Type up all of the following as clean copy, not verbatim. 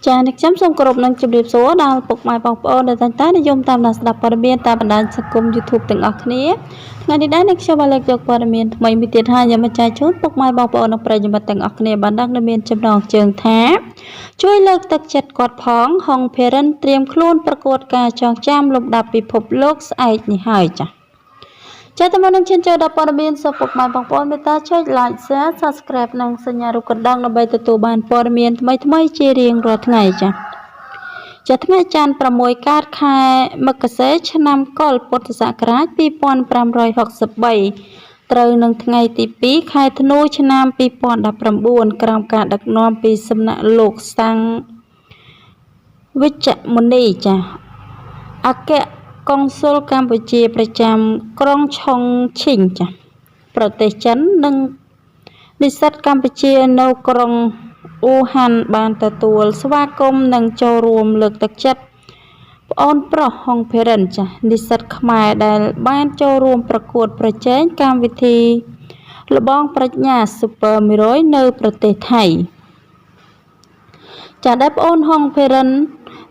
ចាអ្នកខ្ញុំសូមគោរពនឹងជម្រាបសួរដល់ពុកម៉ែបងប្អូនដែលតែងតែនិយមតាមដានស្ដាប់ព័ត៌មានតាមបណ្ដាញសង្គម YouTube ទាំងអស់គ្នាថ្ងៃនេះដែរអ្នកខ្ញុំបានលើកយកព័ត៌មានថ្មីមួយទៀតហើយយកមកចែកជូនពុកម៉ែបងប្អូននិងប្រិយមិត្តទាំងអស់គ្នាបានដឹងដែលមានចំណងជើងថាជួយលើកទឹកចិត្តគាត់ផងហុងភេរិនត្រៀមខ្លួនប្រកួតការចងចាំលំដាប់ពិភពលោកស្អែកនេះហើយចាចាំតែមកនឹងឈានចូលដល់ព័ត៌មានសូមពុកម៉ែបងប្អូនមេត្តាចុច Like Share Subscribe និងសញ្ញារូបកណ្ដឹងដើម្បីទទួលបានព័ត៌មានថ្មីៗជារៀងរាល់ថ្ងៃចាថ្ងៃច័ន្ទ6កើតខែមករាឆ្នាំកុលពុទ្ធសករាជ2563ត្រូវនឹងថ្ងៃទី2ខែធ្នូឆ្នាំ2019ក្រោមការដឹកនាំពីសំណាក់លោកសាំងវិជ្ជមុនីចាអគ្គកុងស៊ុលកម្ពុជាប្រចាំក្រុងឆុងឈិងចាប្រទេសចិននិងនិស្សិតកម្ពុជានៅក្រុងអ៊ូហានបានទទួលស្វាគមន៍និងចូលរួមលើកទឹកចិត្តប្អូនប្រុសហុងភេរិនចានិស្សិតខ្មែរដែលបានចូលរួមប្រកួតប្រជែងកម្មវិធីល្បងប្រាជ្ញា Super 100 នៅប្រទេសថៃចាដែលប្អូនហុងភេរិន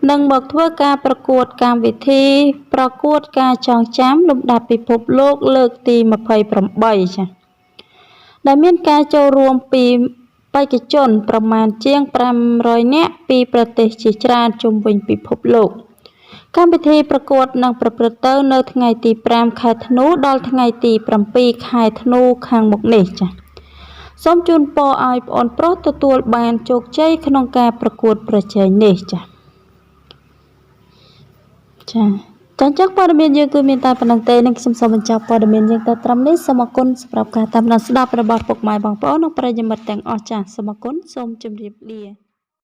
នឹងមកធ្វើការប្រកួតកម្មវិធីប្រកួតការចងចាំលំដាប់ពិភពលោកលើកទី28ចាដែលមានការចូលរួមពីបេក្ខជនប្រមាណជាង500នាក់ពីប្រទេសជាច្រើនជុំវិញពិភពលោកកម្មវិធីប្រកួតនឹងប្រព្រឹត្តទៅនៅថ្ងៃទី5ខែធ្នូដល់ថ្ងៃទី7ខែធ្នូខាងមុខនេះចាសូមជូនពរឲ្យប្អូនប្រុសទទួលបានជោគជ័យក្នុងការប្រកួតប្រជែងនេះចាចឹងព័ត៌មានយើងគឺមានតែប៉ុណ្្នឹងទេនឹងខ្ញុំសូមបញ្ចប់ព័ត៌មានយើងតែត្រឹមនេះសូមអរគុណសម្រាប់ការតាមដានស្ដាប់របស់ពុកម៉ែបងប្អូននិងប្រិយមិត្តទាំងអស់ចាសូមអរគុណសូមជម្រាបលា